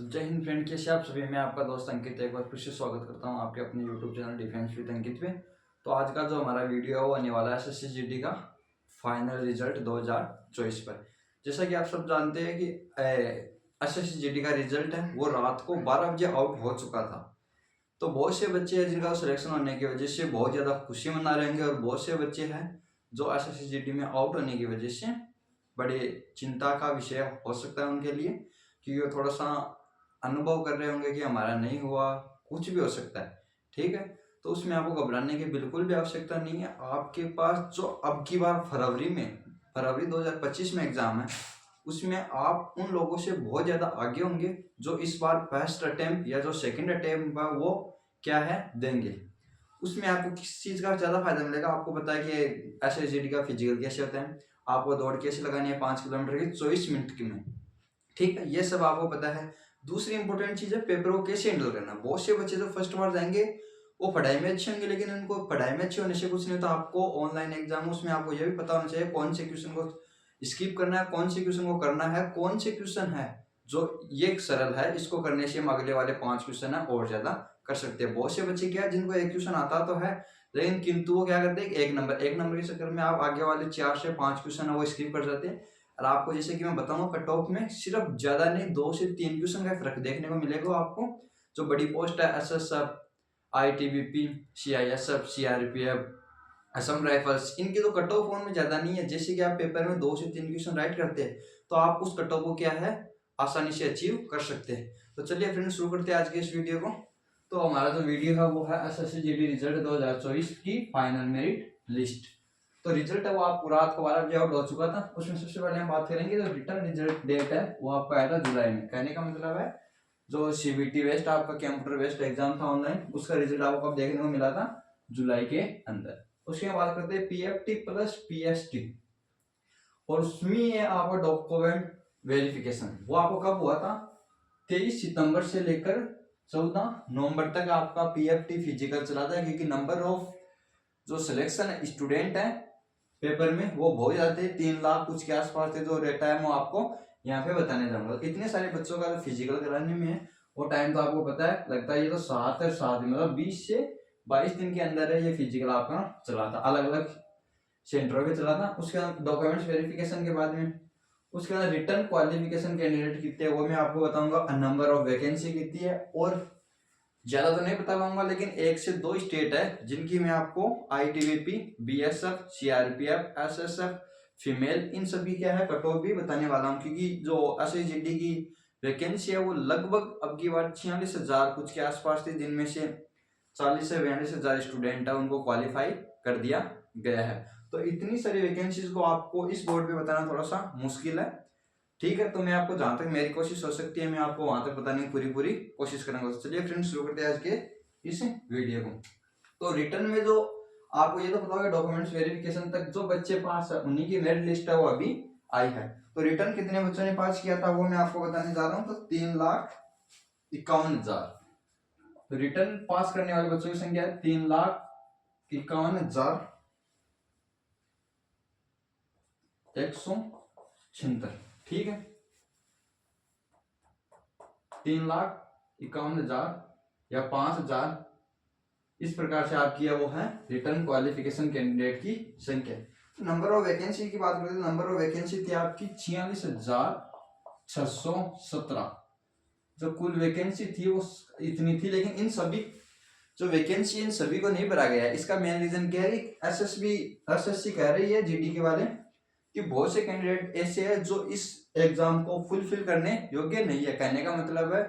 तो जय हिंद फ्रेंड, कैसे आप सभी। मैं आपका दोस्त अंकित एक बार फिर से स्वागत करता हूं आपके अपने यूट्यूब चैनल डिफेंस विद अंकित पे। तो आज का जो हमारा वीडियो है वो आने वाला है एसएससी जीडी का फाइनल रिजल्ट 2024 पर। जैसा कि आप सब जानते हैं कि एसएससी जीडी का रिजल्ट है वो रात को 12 बजे आउट हो चुका था। तो बहुत से बच्चे हैं जिनका सिलेक्शन होने की वजह से बहुत ज़्यादा खुशी मना रहे होंगे, और बहुत से बच्चे हैं जो एसएससी जीडी में आउट होने की वजह से बड़े चिंता का विषय हो सकता है उनके लिए, क्योंकि वो थोड़ा सा अनुभव कर रहे होंगे कि हमारा नहीं हुआ, कुछ भी हो सकता है। ठीक है, तो उसमें आपको घबराने की बिल्कुल भी आवश्यकता नहीं है। आपके पास जो अब की बार फरवरी 2025 में एग्जाम है, उसमें आप उन लोगों से बहुत ज़्यादा आगे होंगे जो इस बार फर्स्ट अटेम्प्ट या जो सेकंड अटेम्प्ट है वो क्या है देंगे। उसमें आपको किस चीज़ का ज़्यादा फायदा मिलेगा। आपको पता है कि एसएसजीडी का फिजिकल कैसे होता है, आपको दौड़ कैसे लगानी है 5 किलोमीटर की 24 मिनट की में। ठीक है, ये सब आपको पता है। दूसरी इंपॉर्टेंट चीज़ है पेपर को कैसे हैंडल करना। बहुत से बच्चे जो फर्स्ट बार जाएंगे वो पढ़ाई में अच्छे होंगे, लेकिन उनको पढ़ाई में अच्छे होने से कुछ नहीं होता। आपको ऑनलाइन एग्जाम उसमें आपको ये भी पता होना चाहिए कौन से क्वेश्चन को स्किप करना है, कौन से क्वेश्चन को करना है, कौन से क्वेश्चन है जो ये सरल है, इसको करने से हम अगले वाले 5 क्वेश्चन है और ज्यादा कर सकते हैं। बहुत से बच्चे क्या है जिनको एक क्वेश्चन आता तो है, लेकिन किंतु वो क्या करते हैं एक नंबर के चक्कर में आप आगे वाले 4 से 5 क्वेश्चन है वो स्किप कर जाते हैं। और आपको जैसे कि मैं बताऊंगा कट ऑफ में सिर्फ ज्यादा नहीं 2 से 3 क्वेश्चन का फर्क देखने को मिलेगा आपको। जो बड़ी पोस्ट है SSF, ITBP, CISF, CRPF, Assam rifles, इनकी तो कट ऑफ में ज्यादा नहीं है। जैसे कि आप पेपर में 2 से 3 क्वेश्चन राइट करते हैं तो आप उस कट ऑफ को क्या है आसानी से अचीव कर सकते हैं। तो चलिए फ्रेंड्स शुरू करते हैं आज के इस वीडियो को। तो हमारा जो वीडियो है वो है एसएससी जीडी रिजल्ट 2024 की फाइनल मेरिट लिस्ट। तो रिजल्ट है वो आपको रात को 12 बजे आउट हो चुका था। उसमें सबसे पहले हम बात करेंगे जो रिटर्न रिजल्ट डेट है वो आपका आया था जुलाई में। कहने का मतलब है जो सीबीटी वेस्ट आपका कंप्यूटर बेस्ड एग्जाम था ऑनलाइन, उसका रिजल्ट आपको कब देखने को मिला था, जुलाई के अंदर। उसके बाद बात करते हैं पीएफटी प्लस पीएसटी, और उसमें आपका डॉक्यूमेंट वेरिफिकेशन वो आपको कब हुआ था, 23 सितंबर से लेकर 14 नवंबर तक आपका पीएफटी फिजिकल चला था। क्योंकि नंबर ऑफ जो सिलेक्शन स्टूडेंट है पेपर में वो बहुत ज्यादा थे, 3 लाख कुछ के आसपास थे। जो रेट है वो आपको यहाँ पे बताने जाऊंगा। इतने सारे बच्चों का फिजिकल कराने में है वो टाइम तो आपको पता है लगता है, ये तो 7 मतलब 20 से 22 दिन के अंदर है ये फिजिकल आपका चला था, अलग अलग सेंटरों पे चला था। उसके बाद डॉक्यूमेंट्स वेरिफिकेशन के बाद में उसके बाद रिटर्न क्वालिफिकेशन कैंडिडेट कितने हैं वो मैं आपको बताऊंगा। नंबर ऑफ वैकेंसी कितनी है, और ज्यादा तो नहीं बता पाऊंगा लेकिन 1 से 2 स्टेट है जिनकी मैं आपको ITBP, BSF, CRPF, SSF, female, इन सभी क्या है कट ऑफ भी बताने वाला हूँ। क्योंकि जो एसएसजीडी की वैकेंसी है वो लगभग अब की बार 46,000 कुछ के आसपास थी, जिनमें से 40 से 42,000 स्टूडेंट है उनको क्वालिफाई कर दिया गया है। तो इतनी सारी वैकेंसीज को आपको इस बोर्ड पे बताना थोड़ा सा मुश्किल है। ठीक है, तो मैं आपको जहां तक मेरी कोशिश हो सकती है मैं आपको वहां तक बताने की पूरी कोशिश करूंगा। तो चलिए फ्रेंड्स शुरू करते हैं आज के इस वीडियो को। तो रिटर्न में जो आपको ये तो पता होगा डॉक्यूमेंट्स वेरिफिकेशन तक जो बच्चे पास है उन्हीं की मेरिट लिस्ट है वो अभी आई है। तो रिटर्न कितने बच्चों ने पास किया था वो मैं आपको बताने जा रहा हूँ। तो 3,51,000। तो रिटर्न पास करने वाले बच्चों की संख्या है 3,51,176। ठीक है, 3,51,000 या 5,000 इस प्रकार से आपकी वो है रिटर्न क्वालिफिकेशन कैंडिडेट की संख्या। नंबर ऑफ वैकेंसी की बात करें तो नंबर ऑफ वैकेंसी थी आपकी 46,617। जो कुल वैकेंसी थी वो इतनी थी, लेकिन इन सभी जो वैकेंसी इन सभी को नहीं भरा गया है। इसका मेन रीजन क्या है, एसएससी कह रही है जीडी के बारे में कि बहुत से कैंडिडेट ऐसे हैं जो इस एग्जाम को फुलफिल करने योग्य नहीं है। कहने का मतलब है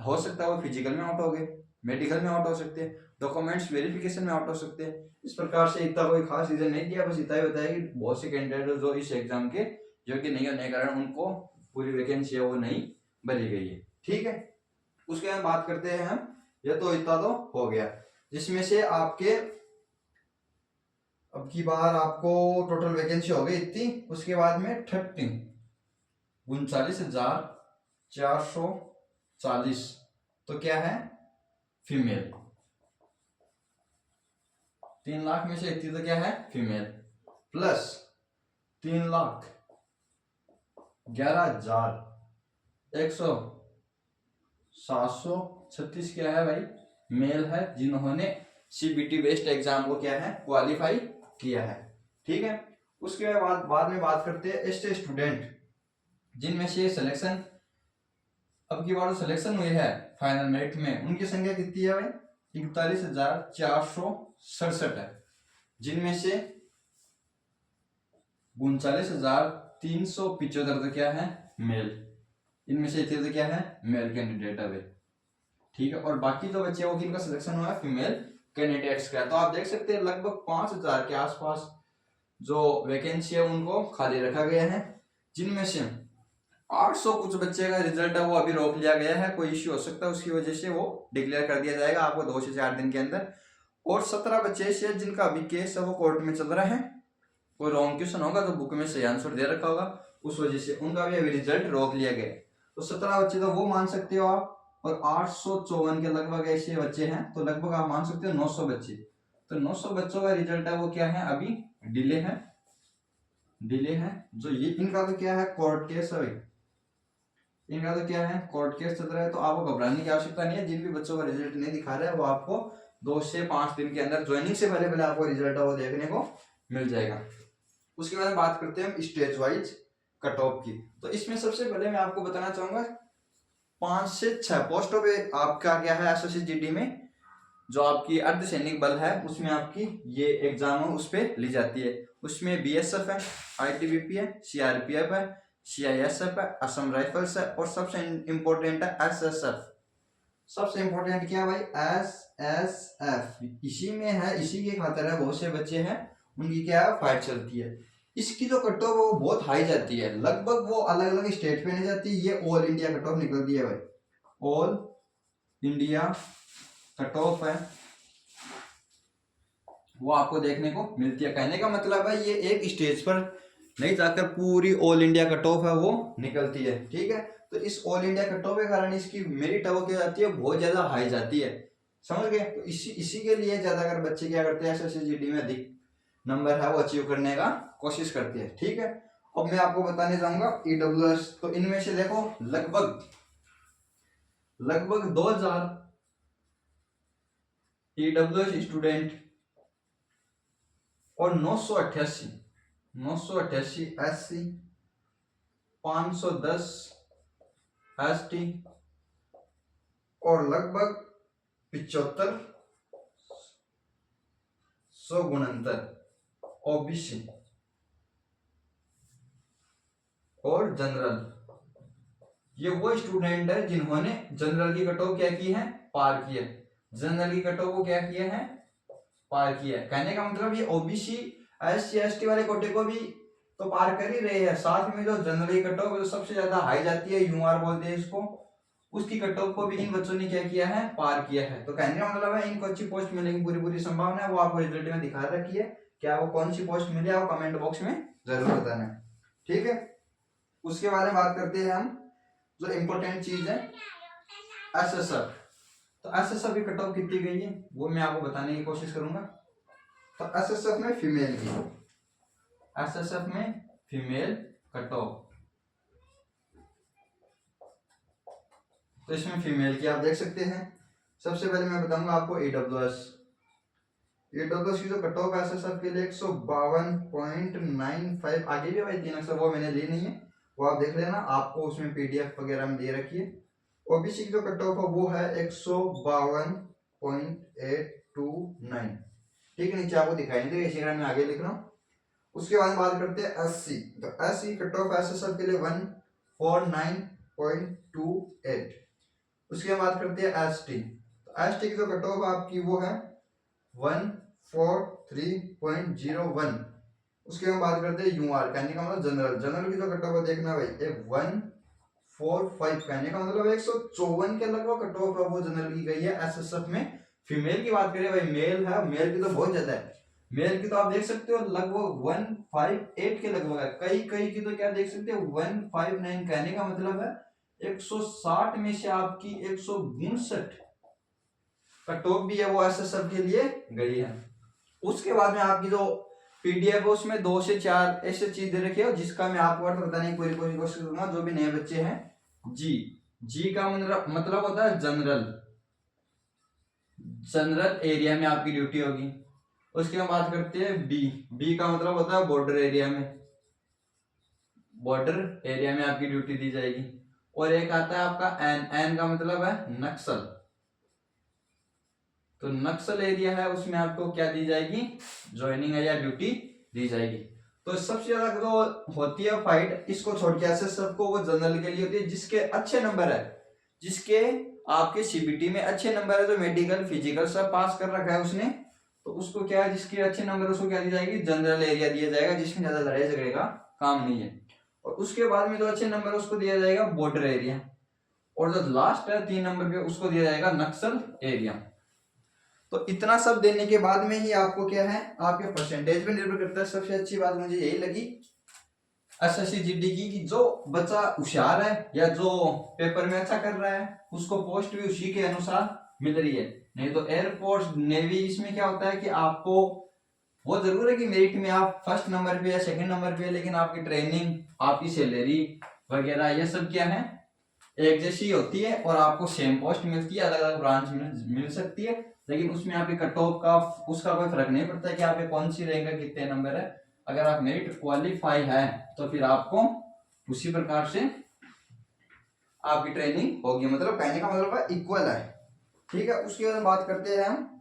हो सकता है वो फिजिकल में आउट हो गए, मेडिकल में आउट हो सकते हैं, डॉक्यूमेंट्स वेरिफिकेशन में आउट हो सकते हैं। इस प्रकार से इतना कोई खास रीजन नहीं दिया, बस इतना ही बताया कि बहुत से कैंडिडेट जो इस एग्जाम के योग्य नहीं होने के कारण उनको पूरी वैकेंसी है वो नहीं भरी गई है। ठीक है, उसके बाद बात करते हैं हम, ये तो इतना तो हो गया, जिसमें से आपके अब की बार आपको टोटल वैकेंसी हो गई इतनी। उसके बाद में 39,49,440 तो क्या है फीमेल। 3 लाख में से इतनी तो क्या है फीमेल, प्लस 3,11,100 736 क्या है भाई, मेल है जिन्होंने सीबीटी बेस्ड एग्जाम को क्या है क्वालिफाई किया है। ठीक है, उसके बाद में बात करते हैं ऐसे स्टूडेंट जिनमें से सिलेक्शन अब की बार सिलेक्शन हुई है फाइनल मेरिट में, उनकी संख्या कितनी है भाई, 41,467 है, जिनमें से 39,375 तो क्या है मेल, इनमें से इतने तो क्या है मेल कैंडिडेट है भाई। ठीक है, और बाकी जो बच्चे वो किनका सिलेक्शन हुआ है फीमेल कैंडिडेट्स का। तो आप देख सकते हैं लगभग 5,000 के आसपास जो वैकेंसी है उनको खाली रखा गया है, जिनमें से 800 कुछ बच्चे का रिजल्ट है वो अभी रोक लिया गया है, कोई इश्यू हो सकता है उसकी वजह से वो डिक्लेयर कर दिया जाएगा आपको 2 से 4 दिन के अंदर। और 17 बच्चे ऐसे जिनका अभी केस है वो कोर्ट में चल रहा है, कोई रॉन्ग क्वेश्चन होगा तो बुक में सही आंसर दे रखा होगा, उस वजह से उनका भी अभी रिजल्ट रोक लिया गया। तो 17 बच्चे तो वो मान सकते हो आप, और 854 के लगभग ऐसे बच्चे हैं, तो लगभग आप मान सकते हो 900 बच्चे। तो 900 बच्चों का रिजल्ट है वो क्या है अभी डिले है, जो ये इनका तो क्या है कोर्ट केस है भाई, इनका तो क्या है कोर्ट केस चल रहा है। तो आपको घबराने की आवश्यकता नहीं है, जिन भी बच्चों का रिजल्ट नहीं दिखा रहा है वो आपको 2 से 5 दिन के अंदर ज्वाइनिंग से पहले आपको रिजल्ट है वो देखने को मिल जाएगा। उसके बाद बात करते हैं हम स्टेज वाइज कट ऑफ की। तो इसमें सबसे पहले मैं आपको बताना चाहूंगा 5 से 6 पोस्टों पे आपका क्या है एसएससी में जो आपकी अर्धसैनिक बल है उसमें आपकी ये एग्जाम है उस पर ली जाती है। उसमें बीएसएफ है, आईटीबीपी है, सीआरपीएफ है, सीआईएसएफ है, असम राइफल्स है, और सबसे इम्पोर्टेंट है एसएसएफ। सबसे इम्पोर्टेंट क्या है भाई एसएसएफ, इसी में है, इसी के खातिर है बहुत से बच्चे हैं उनकी क्या है फाइट चलती है। इसकी जो कट ऑफ वो बहुत हाई जाती है, लगभग वो अलग अलग स्टेट पे नहीं जाती, ये ऑल इंडिया कट ऑफ निकलती है भाई, ऑल इंडिया कट ऑफ है वो आपको देखने को मिलती है। कहने का मतलब है ये एक स्टेज पर नहीं जाकर पूरी ऑल इंडिया कट ऑफ है वो निकलती है। ठीक है, तो इस ऑल इंडिया कट ऑफ के कारण इसकी मेरिट वो क्या जाती है बहुत ज्यादा हाई जाती है, समझ गए। तो इसी के लिए ज्यादा अगर बच्चे क्या करते हैं एसएससी में अधिक नंबर है वो अचीव करने का कोशिश करती है। ठीक है, अब मैं आपको बताने जाऊंगा ईडब्ल्यूएस। तो इनमें से देखो लगभग 2000 ईडब्ल्यूएस स्टूडेंट और 988 एससी, 510 एसटी और लगभग 75 ओबीसी और जनरल, ये वो स्टूडेंट है जिन्होंने जनरल की कट ऑफ क्या की है पार की है, जनरल की कट ऑफ को क्या किया है पार किया है। कहने का मतलब ये ओबीसी एससी एसटी वाले कोटे को भी तो पार कर ही रहे हैं, साथ में जो जनरल की कट ऑफ जो सबसे ज्यादा हाई जाती है यूआर बोलते हैं इसको, उसकी कट ऑफ को भी इन बच्चों ने क्या किया है पार किया है। तो कहने का मतलब है इनको अच्छी पोस्ट मिलने की पूरी संभावना है, वो आपको रिजल्ट में दिखा रखी है। क्या वो कौन सी पोस्ट मिली है वो कमेंट बॉक्स में जरूर बताना है। ठीक है, उसके बारे में बात करते हैं हम, जो इम्पोर्टेंट चीज है एसएसएफ। तो एसएसएफ की कट ऑफ कितनी गई है वो मैं आपको बताने की कोशिश करूंगा। तो एसएसएफ में फीमेल की, एसएसएफ में फीमेल कट ऑफ, तो इसमें फीमेल की आप देख सकते हैं। सबसे पहले मैं बताऊंगा आपको ईडब्ल्यूएस की जो कट ऑफ है एसएसएफ के लिए 152.95, आगे भी भाई 3 अक्षर वो मैंने ली नहीं है, वो आप देख लेना, आपको उसमें पीडीएफ वगैरह में दे रखी है। ओबीसी की जो कट ऑफ है वो है 152.829। ठीक है, नीचे आपको दिखाई नहीं देगा, इसी कारण मैं आगे लिख रहा हूँ। उसके बाद बात करते हैं एससी। तो एससी कट ऑफ एसएसएफ के लिए 149.28। उसके बाद बात करते हैं एसटी। तो एसटी की जो कट ऑफ आपकी वो है 143.01। उसके बाद बात करते हैं यूआर, कहने का मतलब जनरल की जो कट ऑफ है देखना भाई 145, कहने का मतलब 154 के लगभग कट ऑफ है वो जनरल की गई है एसएसएफ में। फीमेल की बात करें भाई मेल है, मेल की तो बहुत ज्यादा है, मेल की तो आप देख सकते हो लगभग 158 के लगभग है, कई की तो क्या देख सकते हो 159। कहने का मतलब है 160 में से आपकी 162 कट ऑफ भी है वो एसएसएफ के लिए गई है। उसके बाद में आपकी जो पीडीएफ है उसमें 2 से 4 ऐसे चीज दे रखी है जिसका मैं आपको अर्थ बताने की पूरी कोशिश करूंगा। जो भी नए बच्चे हैं जी जी का मतलब होता है जनरल, जनरल एरिया में आपकी ड्यूटी होगी। उसके बाद बात करते हैं बी। बी का मतलब होता है बॉर्डर एरिया में, बॉर्डर एरिया में आपकी ड्यूटी दी जाएगी। और एक आता है आपका एन। एन का मतलब है नक्सल। तो नक्सल एरिया है, उसमें आपको क्या दी जाएगी, ज्वाइनिंग या ड्यूटी दी जाएगी। तो सबसे ज्यादा जो होती है फाइट, इसको छोड़ के ऐसे सबको वो जनरल के लिए होती है जिसके अच्छे नंबर है, जिसके आपके सीबीटी में अच्छे नंबर है, जो मेडिकल फिजिकल सब पास कर रखा है उसने, तो उसको क्या है, जिसके अच्छे नंबर उसको क्या दी जाएगी, जनरल एरिया दिया जाएगा, जिसमें ज्यादा लड़ाई झगड़े का काम नहीं है। और उसके बाद में जो अच्छे नंबर उसको दिया जाएगा बॉर्डर एरिया। और जो लास्ट है 3 नंबर पे, उसको दिया जाएगा नक्सल एरिया। तो इतना सब देने के बाद में ही आपको क्या है, आपके परसेंटेज पे निर्भर करता है। सबसे अच्छी बात मुझे यही लगी एसएससी जीडी की जो बच्चा होशियार है या जो पेपर में अच्छा कर रहा है, उसको पोस्ट भी उसी के अनुसार मिल रही है। नहीं तो एयरफोर्स नेवी इसमें क्या होता है कि आपको वो जरूर है कि मेरिट में आप फर्स्ट नंबर पे या सेकंड नंबर पे, लेकिन आपकी ट्रेनिंग, आपकी सैलरी वगैरह ये सब क्या है, एक जैसी होती है। और आपको सेम पोस्ट मिलती है, अलग अलग ब्रांच में मिल सकती है, लेकिन उसमें आपके कट ऑफ का उसका कोई फर्क नहीं पड़ता है कि आपके कौन सी रैंक है, कितने नंबर है। अगर आप मेरिट क्वालिफाई है तो फिर आपको उसी प्रकार से आपकी ट्रेनिंग होगी। मतलब कहने का मतलब है इक्वल है, ठीक है। उसके बाद बात करते हैं हम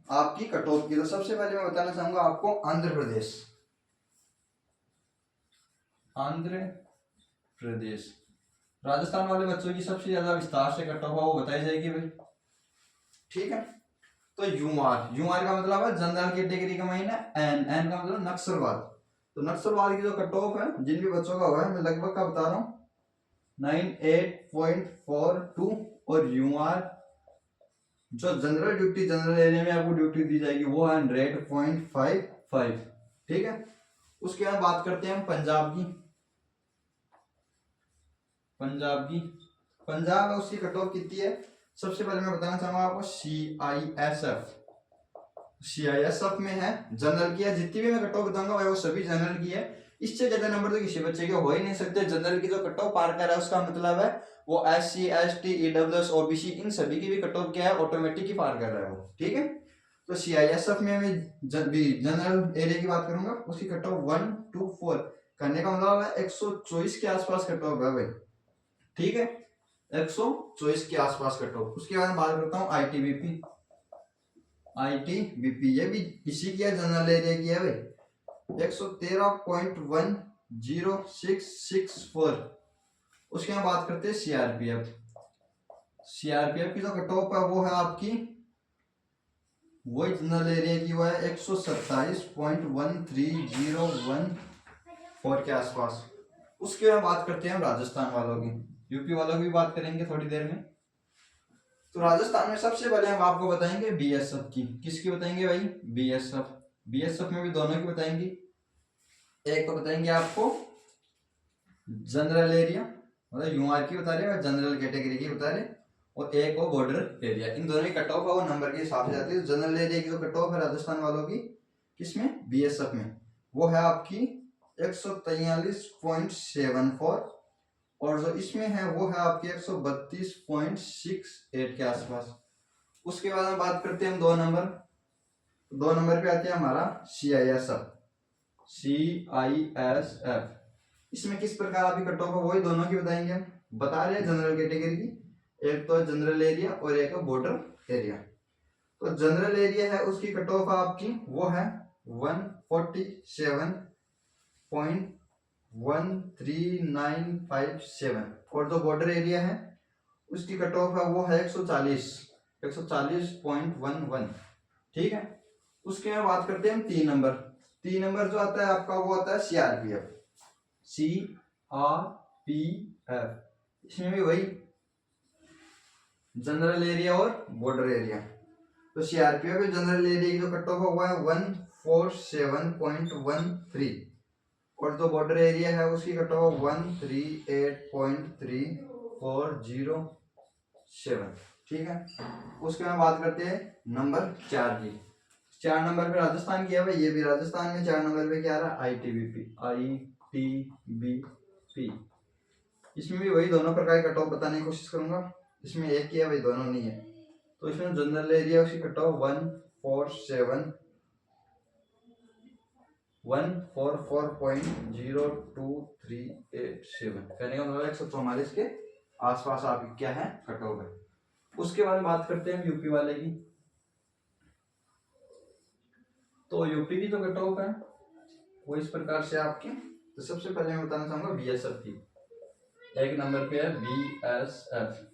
आपकी कट ऑफ की। तो सबसे पहले मैं बताना चाहूंगा आपको आंध्र प्रदेश। आंध्र प्रदेश राजस्थान वाले बच्चों की सबसे ज्यादा विस्तार से कट ऑफ वो बताई जाएगी भाई, ठीक है। तो यूआर, यूआर का मतलब है जनरल कैटेगरी का महीना। एन, एन का मतलब नक्सलवाद। तो नक्सलवाद की जो कट ऑफ है जिन भी बच्चों का हुआ है, मैं लगभग का बता रहा हूँ 98.42। और यूआर जो जनरल ड्यूटी, जनरल एरिया में आपको ड्यूटी दी जाएगी वो है 100.55, ठीक है। उसके बाद बात करते हैं हम पंजाब की। पंजाब की, पंजाब है उसकी कट ऑफ कितनी है, सबसे पहले मैं बताना चाहूंगा आपको सीआईएसएफ। सीआईएसएफ में है जनरल की है, जितनी भी मैं कट ऑफ बताऊंगा वो सभी जनरल की है। इससे ज्यादा नंबर तो किसी बच्चे के हो ही नहीं सकते। जनरल की जो कट ऑफ पार कर है उसका मतलब है वो SC ST EWS OBC इन सभी की भी कट ऑफ क्या है, ऑटोमेटिक ही पार कर रहा है वो, ठीक है। तो सीआईएसएफ में मैं जब भी जनरल एरिया की बात करूंगा, उसकी कट ऑफ 124 करने का मतलब है 124 के आसपास कट ऑफ है भाई, ठीक है। 124 के आसपास कट ऑफ। उसके बाद बात करता हूँ आईटीबीपी। आईटीबीपी ये भी इसी की है, जनरल एरिया की है भाई, 113.10664। उसके बाद बात करते हैं सीआरपीएफ। सीआरपीएफ की जो कट ऑफ है वो है आपकी वही जनरल एरिया की, वो है 127.13014 के आसपास। उसके बाद बात करते हैं हम राजस्थान वालों की। यूपी वालों की भी बात करेंगे थोड़ी देर में। तो राजस्थान में सबसे पहले हम आपको बताएंगे बीएसएफ की। किसकी बताएंगे भाई, बीएसएफ। बीएसएफ में भी दोनों की बताएंगे। एक तो बताएंगे आपको जनरल एरिया, मतलब यूआर की बता रहे हैं, जनरल कैटेगरी की बता रहे, और एक वो बॉर्डर एरिया। इन दोनों की कट ऑफ है वो नंबर के हिसाब से जाती है। जनरल एरिया की जो कट ऑफ है राजस्थान वालों की, किसमें, बीएसएफ में, वो है आपकी 143.74। और जो इसमें है वो है आपकी 132.68 के आसपास। उसके बाद हम बात करते हैं हम 2 नंबर। 2 नंबर पे आते हैं हमारा सीआईएसएफ। सीआईएसएफ इसमें किस प्रकार आपकी कट ऑफ है वही दोनों की बताएंगे हम। बता रहे हैं जनरल कैटेगरी की, एक तो जनरल एरिया और एक बॉर्डर एरिया। तो जनरल एरिया है उसकी कट ऑफ आपकी वो है 147.13957। और जो बॉर्डर एरिया है उसकी कट ऑफ है वो है 140.11, ठीक है। उसके बाद बात करते हैं हम 3 नंबर। 3 नंबर जो आता है आपका वो आता है सीआरपीएफ। सीआरपीएफ इसमें भी वही जनरल एरिया और बॉर्डर एरिया। तो सीआरपीएफ जनरल एरिया की जो कट ऑफ हुआ है 147.13। और जो बॉर्डर एरिया है उसकी कट ऑफ 138.3407, ठीक है। उसके बाद बात करते हैं नंबर 4 की। 4 नंबर पे राजस्थान की है भाई, ये भी राजस्थान में 4 नंबर पे क्या आ रहा है, आईटीबीपी। आईटीबीपी इसमें भी वही दोनों प्रकार के कट ऑफ बताने की कोशिश करूंगा। इसमें एक ही है, वही दोनों नहीं है। तो इसमें जनरल एरिया उसकी कट ऑफ 144.02387, कहने का मतलब 144 के आसपास आपकी क्या है कट ऑफ है। उसके बाद बात करते हैं यूपी वाले की। तो यूपी की जो कट ऑफ है वो इस प्रकार से आपकी, तो सबसे पहले मैं बताना चाहूंगा बीएसएफ की। एक नंबर पे है बीएसएफ,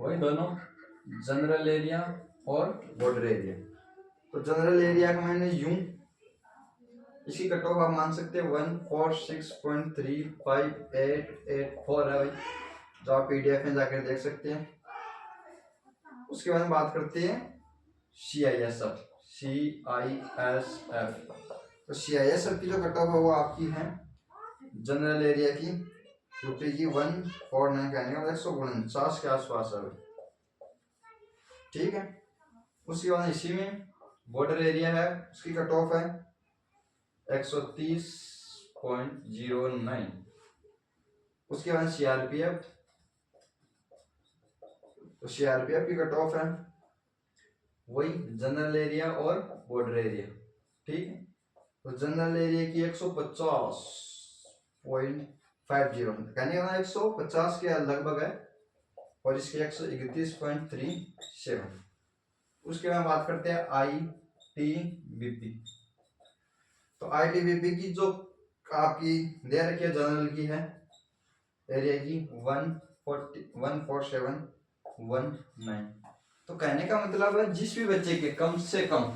वही दोनों जनरल एरिया और बॉर्डर एरिया। तो जनरल एरिया का मैंने यूं, इसकी कट ऑफ आप मान सकते हैं 146.35884 है भाई, जो आप पीडीएफ में जाकर देख सकते हैं। उसके बाद में बात करते हैं सीआईएसएफ। तो सीआईएसएफ की जो कट ऑफ है वो आपकी है जनरल एरिया की यूपी की 149, कहने का 149 के आसपास है, ठीक है। उसके बाद इसी में बॉर्डर एरिया है, उसकी कट ऑफ है 130.09। उसके बाद सीआरपीएफ, तो सीआरपीएफ की कट ऑफ है वही जनरल एरिया और बॉर्डर एरिया, ठीक है। तो जनरल एरिया की 150.50, कहने का 150 के लगभग है, और इसकी 131.37। उसके बाद बात करते हैं आईटीबीपी। तो आईटीबीपी की जो आपकी दे रखी है जनरल की है एरिया की 14719। तो कहने का मतलब है जिस भी बच्चे के कम से कम,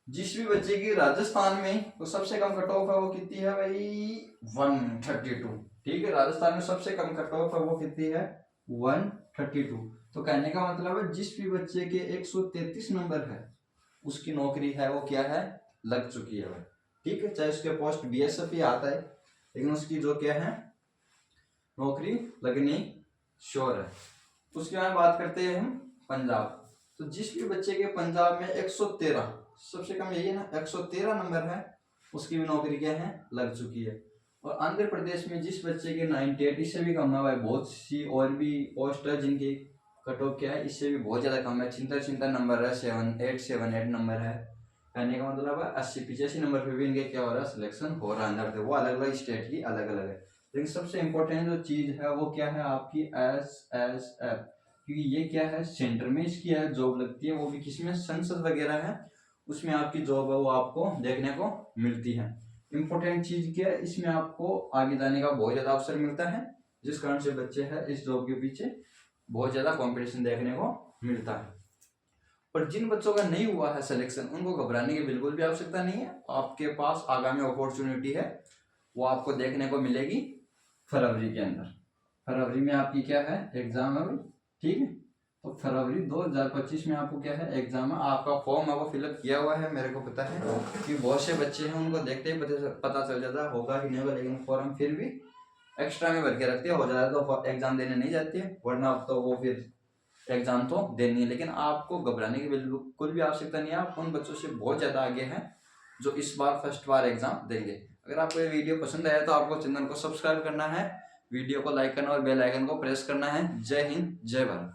जिस भी बच्चे की राजस्थान में तो सबसे कम कट ऑफ है वो कितनी है भाई 132, ठीक है। राजस्थान में सबसे कम कट ऑफ है वो कितनी है 132। तो कहने का मतलब है जिस भी बच्चे के 133 नंबर है उसकी नौकरी है वो क्या है लग चुकी है भाई, ठीक है। चाहे उसके पोस्ट बीएसएफ ही आता है, लेकिन उसकी जो क्या है नौकरी लगनी श्योर है। उसके बाद बात करते हैं हम पंजाब। तो जिस भी बच्चे के पंजाब में 113, सबसे कम यही है ना 113 नंबर है, उसकी भी नौकरी क्या है लग चुकी है। और आंध्र प्रदेश में जिस बच्चे के 98, इससे भी कम है भाई, बहुत सी और भी पोस्ट है जिनकी कट ऑफ क्या है इससे भी बहुत ज्यादा कम है, चिंता नंबर है 7878 नंबर है। कहने का मतलब है 80-85 नंबर पे भी इनके क्या हो रहा है सिलेक्शन हो रहा है। वो अलग अलग स्टेट की अलग अलग है, लेकिन सबसे इम्पोर्टेंट जो चीज है वो क्या है आपकी SSF, क्योंकि ये क्या है सेंटर में इसकी है जॉब लगती है, वो भी किसमें संसद वगैरह है उसमें आपकी जॉब है वो आपको देखने को मिलती है। इम्पोर्टेंट चीज क्या है इसमें आपको आगे जाने का बहुत ज्यादा अवसर मिलता है, जिस कारण से बच्चे है इस जॉब के पीछे बहुत ज्यादा कंपटीशन देखने को मिलता है। पर जिन बच्चों का नहीं हुआ है सिलेक्शन उनको घबराने की बिल्कुल भी आवश्यकता नहीं है। आपके पास आगामी अपॉर्चुनिटी है वो आपको देखने को मिलेगी फरवरी के अंदर। फरवरी में आपकी क्या है एग्जाम है, ठीक है। तो फरवरी 2025 में आपको क्या है एग्जाम है। आपका फॉर्म है वो फिलअप किया हुआ है, मेरे को पता है कि बहुत से बच्चे हैं उनको देखते ही पता चल जाता होगा कि नहीं होगा, लेकिन फॉर्म फिर भी एक्स्ट्रा में भर के रखते हैं, हो जाता तो एग्जाम देने नहीं जाती है, वरना तो वो फिर एग्जाम तो देनी है। लेकिन आपको घबराने की बिल्कुल भी आवश्यकता नहीं है, आप उन बच्चों से बहुत ज्यादा आगे हैं जो इस बार फर्स्ट बार एग्जाम देंगे। अगर आपको ये वीडियो पसंद आया तो आपको चैनल को सब्सक्राइब करना है, वीडियो को लाइक करना और बेल आइकन को प्रेस करना है। जय हिंद, जय भारत।